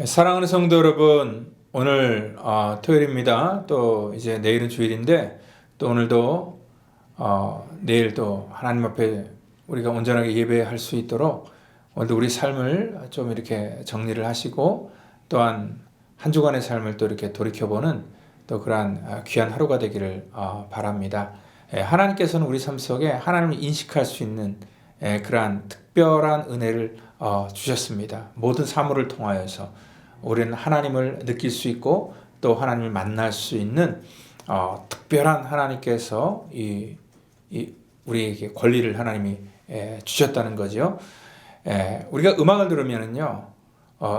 사랑하는 성도 여러분, 오늘 토요일입니다. 또 이제 내일은 주일인데 또 오늘도 내일도 하나님 앞에 우리가 온전하게 예배할 수 있도록 오늘도 우리 삶을 좀 이렇게 정리를 하시고 또한 한 주간의 삶을 또 이렇게 돌이켜보는 또 그러한 귀한 하루가 되기를 바랍니다. 하나님께서는 우리 삶 속에 하나님을 인식할 수 있는 그러한 특별한 은혜를 주셨습니다. 모든 사물을 통하여서 우리는 하나님을 느낄 수 있고 또 하나님을 만날 수 있는 특별한 하나님께서 우리에게 권리를 하나님이 주셨다는 거죠. 우리가 음악을 들으면은요,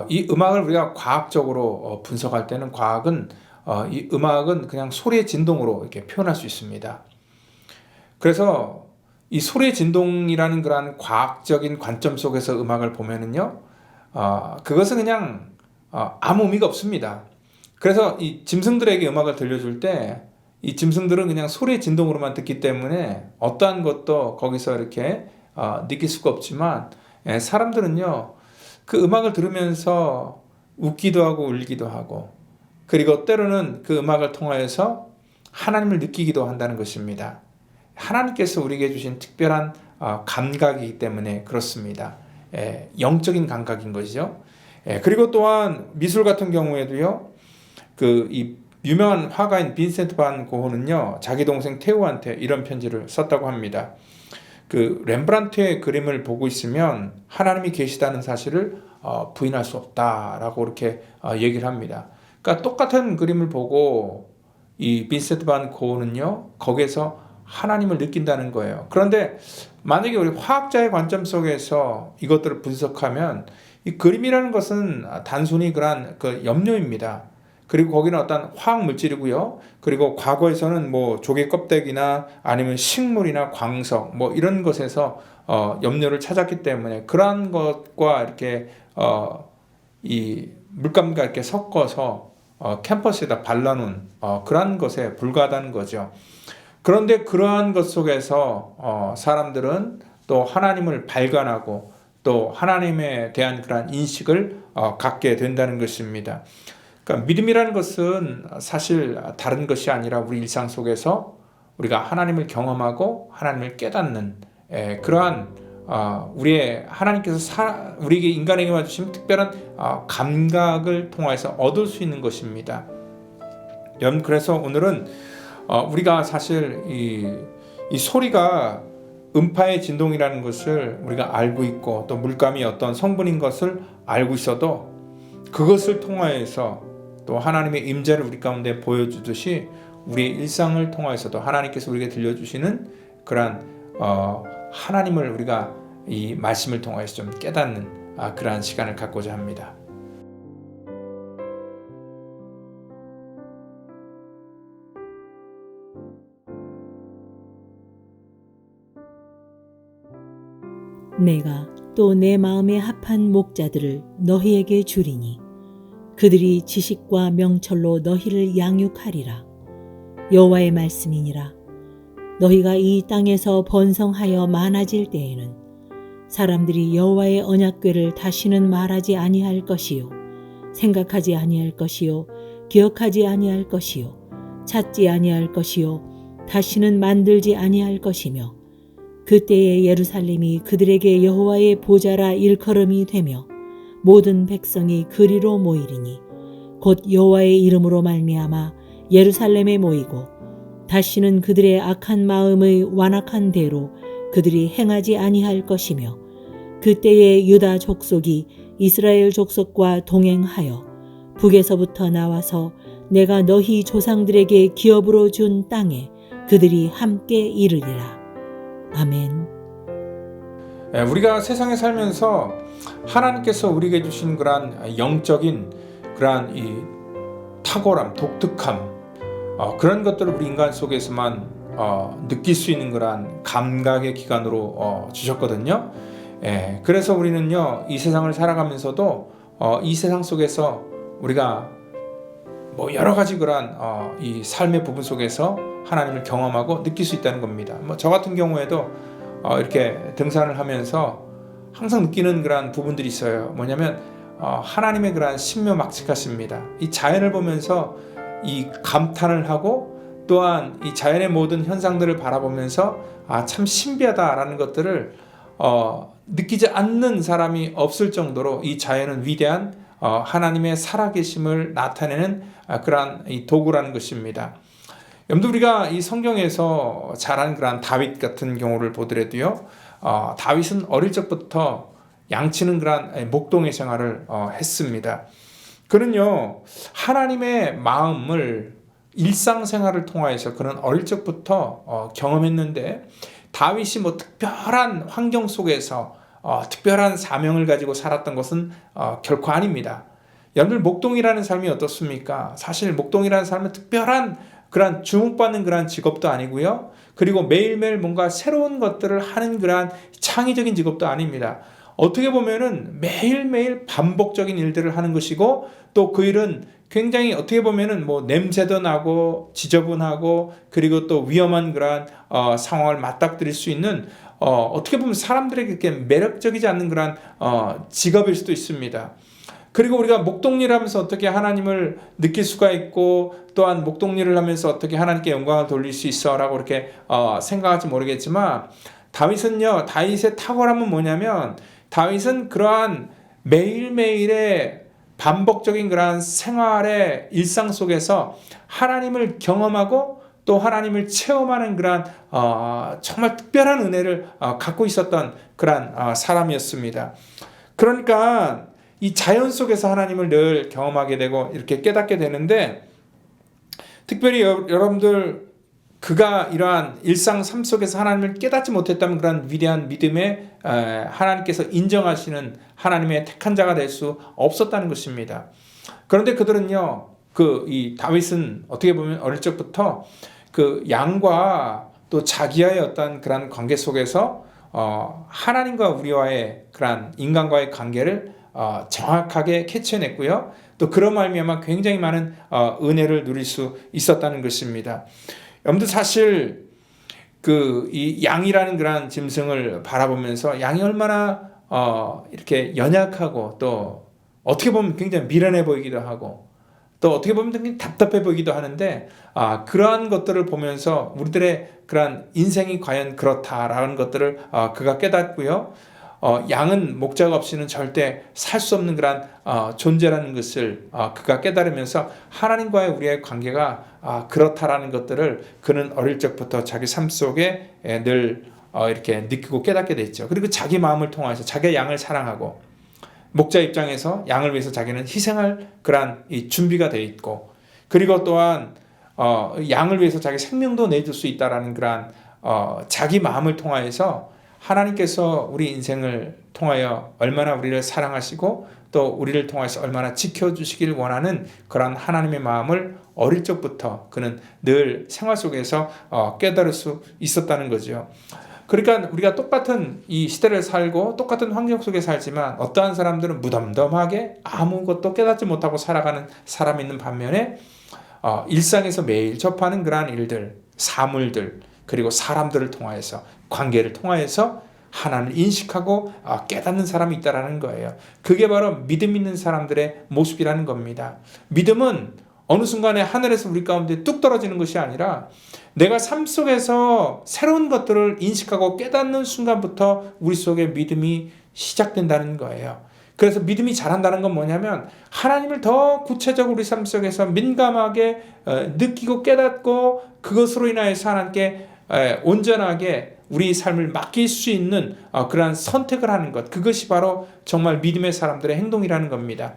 이 음악을 우리가 과학적으로 분석할 때는 이 음악은 그냥 소리의 진동으로 이렇게 표현할 수 있습니다. 그래서 이 소리의 진동이라는 그러한 과학적인 관점 속에서 음악을 보면은요, 그것은 그냥 아무 의미가 없습니다. 그래서 이 짐승들에게 음악을 들려줄 때 이 짐승들은 그냥 소리의 진동으로만 듣기 때문에 어떠한 것도 거기서 이렇게 느낄 수가 없지만 사람들은요, 그 음악을 들으면서 웃기도 하고 울기도 하고 그리고 때로는 그 음악을 통하여서 하나님을 느끼기도 한다는 것입니다. 하나님께서 우리에게 주신 특별한 감각이기 때문에 그렇습니다. 영적인 감각인 것이죠. 그리고 또한 미술 같은 경우에도요, 이 유명한 화가인 빈센트 반 고흐는요, 자기 동생 테오한테 이런 편지를 썼다고 합니다. 그 렘브란트의 그림을 보고 있으면 하나님이 계시다는 사실을 부인할 수 없다라고 이렇게 얘기를 합니다. 그러니까 똑같은 그림을 보고 이 빈센트 반 고흐는요, 거기에서 하나님을 느낀다는 거예요. 그런데 만약에 우리 화학자의 관점 속에서 이것들을 분석하면 이 그림이라는 것은 단순히 그러한 그 염료입니다. 그리고 거기는 어떤 화학 물질이고요. 그리고 과거에서는 뭐 조개 껍데기나 아니면 식물이나 광석 뭐 이런 것에서 염료를 찾았기 때문에 그러한 것과 이렇게 이 물감과 이렇게 섞어서 캠퍼스에다 발라놓은 그러한 것에 불과하다는 거죠. 그런데 그러한 것 속에서 사람들은 또 하나님을 발견하고 또 하나님에 대한 그러한 인식을 갖게 된다는 것입니다. 그러니까 믿음이라는 것은 사실 다른 것이 아니라 우리 일상 속에서 우리가 하나님을 경험하고 하나님을 깨닫는 그러한 우리의 하나님께서 우리에게 인간에게만 주신 특별한 감각을 통해서 얻을 수 있는 것입니다. 여러분, 그래서 오늘은 우리가 사실 이 소리가 음파의 진동이라는 것을 우리가 알고 있고 또 물감이 어떤 성분인 것을 알고 있어도 그것을 통하여서 또 하나님의 임재를 우리 가운데 보여주듯이 우리의 일상을 통하여서도 하나님께서 우리에게 들려주시는 그러한 하나님을 우리가 이 말씀을 통하여서 좀 깨닫는 그러한 시간을 갖고자 합니다. 내가 또 내 마음에 합한 목자들을 너희에게 주리니 그들이 지식과 명철로 너희를 양육하리라. 여호와의 말씀이니라. 너희가 이 땅에서 번성하여 많아질 때에는 사람들이 여호와의 언약궤를 다시는 말하지 아니할 것이요 생각하지 아니할 것이요 기억하지 아니할 것이요 찾지 아니할 것이요 다시는 만들지 아니할 것이며 그때에 예루살렘이 그들에게 여호와의 보좌라 일컬음이 되며 모든 백성이 그리로 모이리니 곧 여호와의 이름으로 말미암아 예루살렘에 모이고 다시는 그들의 악한 마음의 완악한 대로 그들이 행하지 아니할 것이며 그때에 유다 족속이 이스라엘 족속과 동행하여 북에서부터 나와서 내가 너희 조상들에게 기업으로 준 땅에 그들이 함께 이르리라. 아멘. 우리가 세상에 살면서 하나님께서 우리에게 주신 그러한 영적인 그러한 이 탁월함, 독특함 그런 것들을 우리 인간 속에서만 느낄 수 있는 그러한 감각의 기관으로 주셨거든요. 그래서 우리는요, 이 세상을 살아가면서도 이 세상 속에서 우리가 뭐 여러 가지 그러한 이 삶의 부분 속에서 하나님을 경험하고 느낄 수 있다는 겁니다. 저 같은 경우에도 이렇게 등산을 하면서 항상 느끼는 그러한 부분들이 있어요. 뭐냐면 하나님의 그러한 신묘막측하십니다. 이 자연을 보면서 이 감탄을 하고 또한 이 자연의 모든 현상들을 바라보면서 참 신비하다라는 것들을 느끼지 않는 사람이 없을 정도로 이 자연은 위대한 하나님의 살아계심을 나타내는 그러한 이 도구라는 것입니다. 여러분들 우리가 이 성경에서 자란 그러한 다윗 같은 경우를 보더라도요, 다윗은 어릴 적부터 양치는 그러한 목동의 생활을 했습니다. 그는요 하나님의 마음을 일상생활을 통하여서 그는 어릴 적부터 경험했는데, 다윗이 뭐 특별한 환경 속에서 특별한 사명을 가지고 살았던 것은 결코 아닙니다. 여러분들 목동이라는 삶이 어떻습니까? 사실 목동이라는 삶은 특별한 그런 주목받는 그런 직업도 아니고요. 그리고 매일매일 뭔가 새로운 것들을 하는 그런 창의적인 직업도 아닙니다. 어떻게 보면은 매일매일 반복적인 일들을 하는 것이고, 또 그 일은 굉장히 어떻게 보면은 뭐 냄새도 나고 지저분하고, 그리고 또 위험한 그러한 상황을 맞닥뜨릴 수 있는 어떻게 보면 사람들에게 이렇게 매력적이지 않는 그러한 직업일 수도 있습니다. 그리고 우리가 목동일을 하면서 어떻게 하나님을 느낄 수가 있고, 또한 목동일을 하면서 어떻게 하나님께 영광을 돌릴 수 있어 라고 이렇게 생각할지 모르겠지만, 다윗의 탁월함은 뭐냐면, 다윗은 그러한 매일매일의 반복적인 그러한 생활의 일상 속에서 하나님을 경험하고 또 하나님을 체험하는 그러한 정말 특별한 은혜를 갖고 있었던 그러한 사람이었습니다. 그러니까 이 자연 속에서 하나님을 늘 경험하게 되고 이렇게 깨닫게 되는데, 특별히 여러분들 그가 이러한 일상 삶 속에서 하나님을 깨닫지 못했다면 그런 위대한 믿음에 하나님께서 인정하시는 하나님의 택한 자가 될 수 없었다는 것입니다. 그런데 그들은요, 이 다윗은 어떻게 보면 어릴 적부터 그 양과 또 자기와의 어떤 그런 관계 속에서 하나님과 우리와의 그런 인간과의 관계를 정확하게 캐치해냈고요. 또 그런 말미암아 굉장히 많은 은혜를 누릴 수 있었다는 것입니다. 여러분들 사실 이 양이라는 그런 짐승을 바라보면서 양이 얼마나 이렇게 연약하고 또 어떻게 보면 굉장히 미련해 보이기도 하고 또 어떻게 보면 굉장히 답답해 보이기도 하는데, 그러한 것들을 보면서 우리들의 그런 인생이 과연 그렇다라는 것들을 그가 깨닫고요. 양은 목자가 없이는 절대 살 수 없는 그런 존재라는 것을 그가 깨달으면서 하나님과의 우리의 관계가 그렇다라는 것들을 그는 어릴 적부터 자기 삶 속에 늘 이렇게 느끼고 깨닫게 됐죠. 그리고 자기 마음을 통해서 자기 양을 사랑하고, 목자 입장에서 양을 위해서 자기는 희생할 그런 이 준비가 되어 있고, 그리고 또한 양을 위해서 자기 생명도 내줄 수 있다라는 그런 자기 마음을 통하여서 하나님께서 우리 인생을 통하여 얼마나 우리를 사랑하시고 또 우리를 통해서 얼마나 지켜주시길 원하는 그런 하나님의 마음을 어릴 적부터 그는 늘 생활 속에서 깨달을 수 있었다는 거죠. 그러니까 우리가 똑같은 이 시대를 살고 똑같은 환경 속에 살지만 어떠한 사람들은 무덤덤하게 아무것도 깨닫지 못하고 살아가는 사람이 있는 반면에 일상에서 매일 접하는 그러한 일들, 사물들, 그리고 사람들을 통하여서 관계를 통하여서 하나님을 인식하고 깨닫는 사람이 있다라는 거예요. 그게 바로 믿음 있는 사람들의 모습이라는 겁니다. 믿음은 어느 순간에 하늘에서 우리 가운데 뚝 떨어지는 것이 아니라 내가 삶 속에서 새로운 것들을 인식하고 깨닫는 순간부터 우리 속에 믿음이 시작된다는 거예요. 그래서 믿음이 자란다는 건 뭐냐면 하나님을 더 구체적으로 우리 삶 속에서 민감하게 느끼고 깨닫고 그것으로 인하여서 하나님께 온전하게 우리 삶을 맡길 수 있는 그러한 선택을 하는 것, 그것이 바로 정말 믿음의 사람들의 행동이라는 겁니다.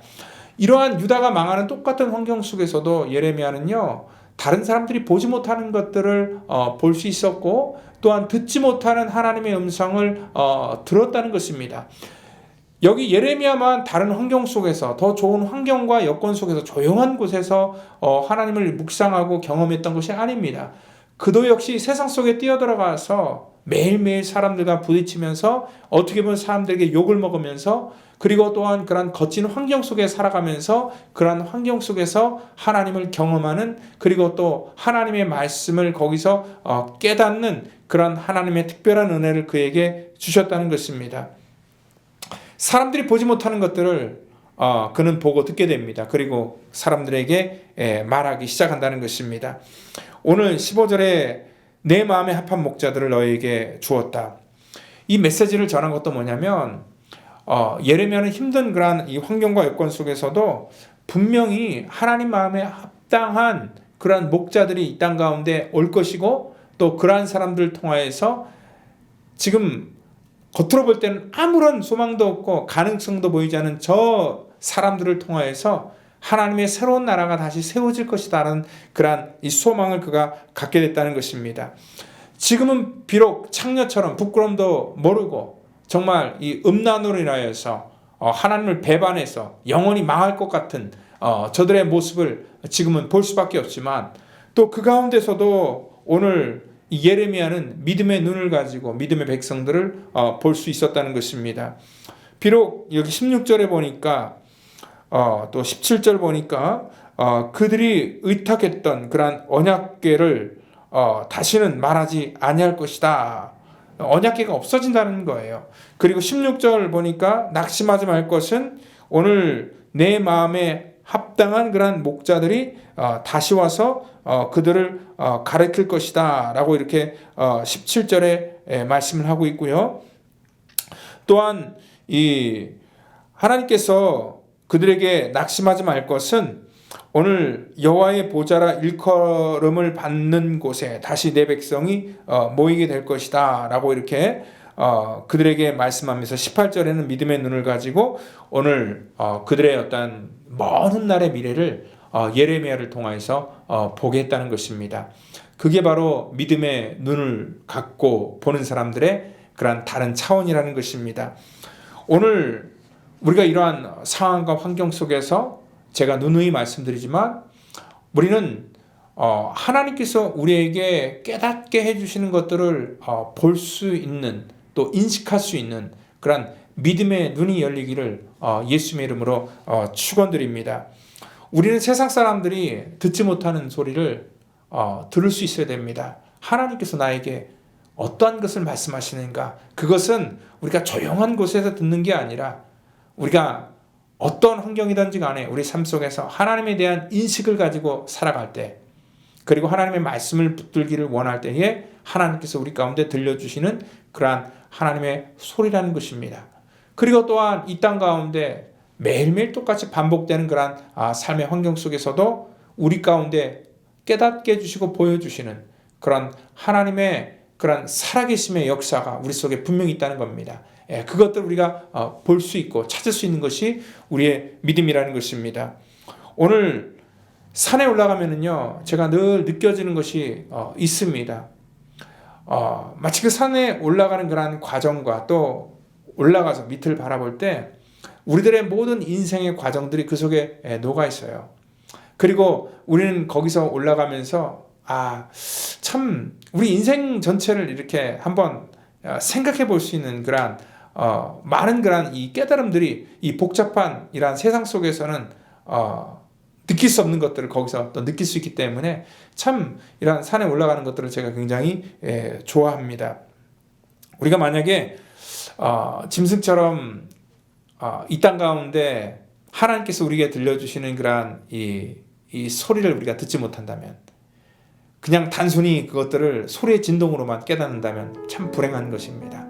이러한 유다가 망하는 똑같은 환경 속에서도 예레미야는요, 다른 사람들이 보지 못하는 것들을 볼 수 있었고 또한 듣지 못하는 하나님의 음성을 들었다는 것입니다. 여기 예레미야만 다른 환경 속에서 더 좋은 환경과 여건 속에서 조용한 곳에서 하나님을 묵상하고 경험했던 것이 아닙니다. 그도 역시 세상 속에 뛰어들어가서 매일매일 사람들과 부딪히면서 어떻게 보면 사람들에게 욕을 먹으면서 그리고 또한 그런 거친 환경 속에 살아가면서 그런 환경 속에서 하나님을 경험하는, 그리고 또 하나님의 말씀을 거기서 깨닫는 그런 하나님의 특별한 은혜를 그에게 주셨다는 것입니다. 사람들이 보지 못하는 것들을 그는 보고 듣게 됩니다. 그리고 사람들에게 말하기 시작한다는 것입니다. 오늘 15절에 내 마음에 합한 목자들을 너에게 주었다. 이 메시지를 전한 것도 뭐냐면 예레미야는 힘든 그러한 이 환경과 여건 속에서도 분명히 하나님 마음에 합당한 그러한 목자들이 이 땅 가운데 올 것이고, 또 그러한 사람들을 통하여서 지금 겉으로 볼 때는 아무런 소망도 없고 가능성도 보이지 않는 저 사람들을 통하여서 하나님의 새로운 나라가 다시 세워질 것이다라는 그러한 이 소망을 그가 갖게 됐다는 것입니다. 지금은 비록 창녀처럼 부끄럼도 모르고 정말 이 음란으로 인하여서 하나님을 배반해서 영원히 망할 것 같은 저들의 모습을 지금은 볼 수밖에 없지만, 또 그 가운데서도 오늘 이 예레미야는 믿음의 눈을 가지고 믿음의 백성들을 볼 수 있었다는 것입니다. 비록 여기 16절에 보니까 또 17절 보니까 그들이 의탁했던 그러한 언약궤를 다시는 말하지 아니할 것이다. 언약궤가 없어진다는 거예요. 그리고 16절 보니까 낙심하지 말 것은 오늘 내 마음에 합당한 그러한 목자들이 다시 와서 그들을 가르칠 것이다 라고 이렇게 17절에 말씀을 하고 있고요. 또한 이 하나님께서 그들에게 낙심하지 말 것은 오늘 여호와의 보좌라 일컬음을 받는 곳에 다시 내 백성이 모이게 될 것이다 라고 이렇게 그들에게 말씀하면서 18절에는 믿음의 눈을 가지고 오늘 그들의 어떤 먼 훗날의 미래를 예레미야를 통해서 보게 했다는 것입니다. 그게 바로 믿음의 눈을 갖고 보는 사람들의 그런 다른 차원이라는 것입니다. 오늘 우리가 이러한 상황과 환경 속에서 제가 누누이 말씀드리지만 우리는 하나님께서 우리에게 깨닫게 해주시는 것들을 볼 수 있는, 또 인식할 수 있는 그런 믿음의 눈이 열리기를 예수님의 이름으로 축원드립니다. 우리는 세상 사람들이 듣지 못하는 소리를 들을 수 있어야 됩니다. 하나님께서 나에게 어떠한 것을 말씀하시는가, 그것은 우리가 조용한 곳에서 듣는 게 아니라 우리가 어떤 환경이든지 간에 우리 삶 속에서 하나님에 대한 인식을 가지고 살아갈 때, 그리고 하나님의 말씀을 붙들기를 원할 때에 하나님께서 우리 가운데 들려주시는 그러한 하나님의 소리라는 것입니다. 그리고 또한 이 땅 가운데 매일매일 똑같이 반복되는 그러한 삶의 환경 속에서도 우리 가운데 깨닫게 해주시고 보여주시는 그런 하나님의 그런 살아계심의 역사가 우리 속에 분명히 있다는 겁니다. 그것들 우리가 볼 수 있고 찾을 수 있는 것이 우리의 믿음이라는 것입니다. 오늘 산에 올라가면은요, 제가 늘 느껴지는 것이 있습니다. 마치 그 산에 올라가는 그런 과정과 또 올라가서 밑을 바라볼 때 우리들의 모든 인생의 과정들이 그 속에 녹아 있어요. 그리고 우리는 거기서 올라가면서 참 우리 인생 전체를 이렇게 한번 생각해 볼 수 있는 그런 많은 그런 이 깨달음들이 이 복잡한 이러한 세상 속에서는 느낄 수 없는 것들을 거기서 또 느낄 수 있기 때문에 참 이러한 산에 올라가는 것들을 제가 굉장히 좋아합니다. 우리가 만약에 짐승처럼 이 땅 가운데 하나님께서 우리에게 들려주시는 그러한 이 소리를 우리가 듣지 못한다면, 그냥 단순히 그것들을 소리의 진동으로만 깨닫는다면 참 불행한 것입니다.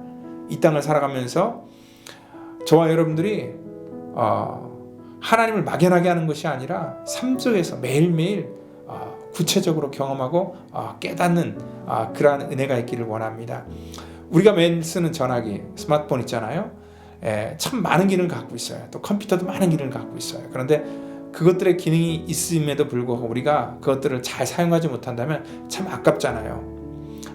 이 땅을 살아가면서 저와 여러분들이 하나님을 막연하게 하는 것이 아니라 삶 속에서 매일매일 구체적으로 경험하고 깨닫는 그러한 은혜가 있기를 원합니다. 우리가 매일 쓰는 전화기, 스마트폰 있잖아요. 참 많은 기능을 갖고 있어요. 또 컴퓨터도 많은 기능을 갖고 있어요. 그런데 그것들의 기능이 있음에도 불구하고 우리가 그것들을 잘 사용하지 못한다면 참 아깝잖아요.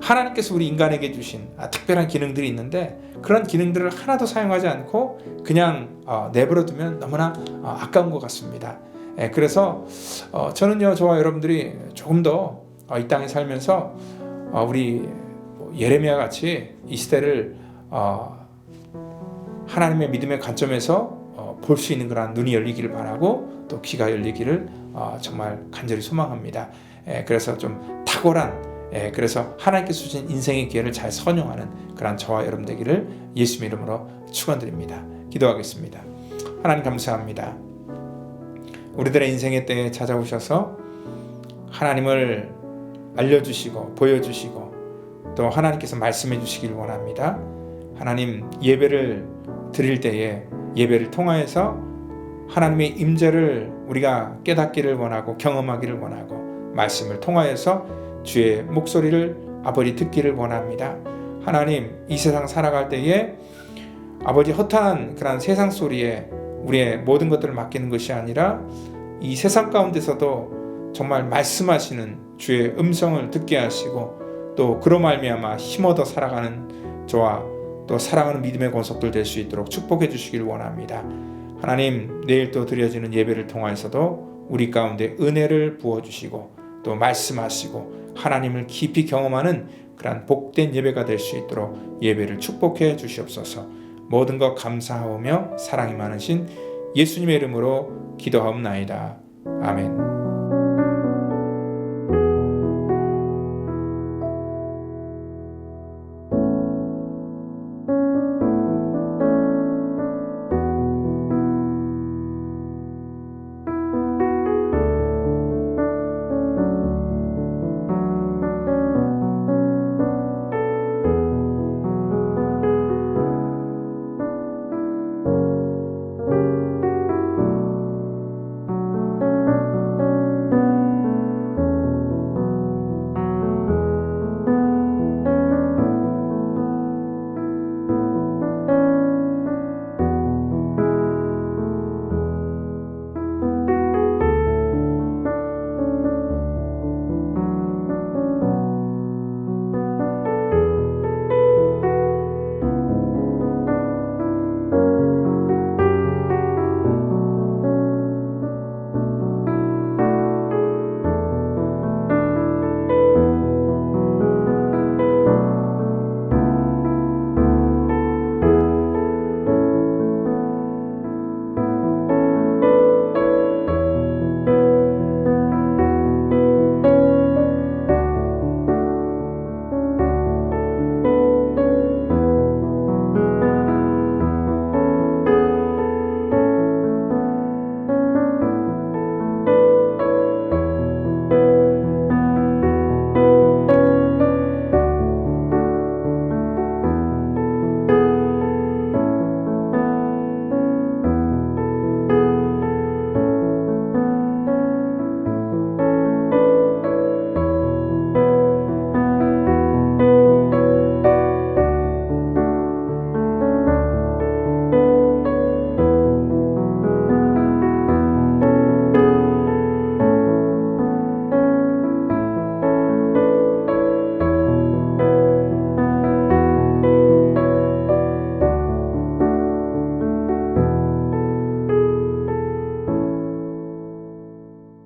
하나님께서 우리 인간에게 주신 특별한 기능들이 있는데 그런 기능들을 하나도 사용하지 않고 그냥 내버려두면 너무나 아까운 것 같습니다. 그래서 저는요, 저와 여러분들이 조금 더 이 땅에 살면서 우리 예레미야 같이 이 시대를 하나님의 믿음의 관점에서 볼 수 있는 그런 눈이 열리기를 바라고 또 귀가 열리기를 정말 간절히 소망합니다. 그래서 좀 탁월한, 그래서 하나님께서 주신 인생의 기회를 잘 선용하는 그런 저와 여러분 되기를 예수님 이름으로 축원드립니다. 기도하겠습니다. 하나님 감사합니다. 우리들의 인생의 때에 찾아오셔서 하나님을 알려주시고 보여주시고 또 하나님께서 말씀해 주시길 원합니다. 하나님, 예배를 드릴 때에 예배를 통하여서 하나님의 임재를 우리가 깨닫기를 원하고 경험하기를 원하고 말씀을 통하여서 주의 목소리를 아버지 듣기를 원합니다. 하나님, 이 세상 살아갈 때에 아버지 허탄한 그런 세상 소리에 우리의 모든 것들을 맡기는 것이 아니라 이 세상 가운데서도 정말 말씀하시는 주의 음성을 듣게 하시고 또 그로 말미암아 힘 얻어 살아가는 저와 또 사랑하는 믿음의 권속들 될 수 있도록 축복해 주시길 원합니다. 하나님, 내일 또 드려지는 예배를 통하여서도 우리 가운데 은혜를 부어주시고 또 말씀하시고 하나님을 깊이 경험하는 그러한 복된 예배가 될 수 있도록 예배를 축복해 주시옵소서. 모든 것 감사하오며 사랑이 많으신 예수님의 이름으로 기도하옵나이다. 아멘.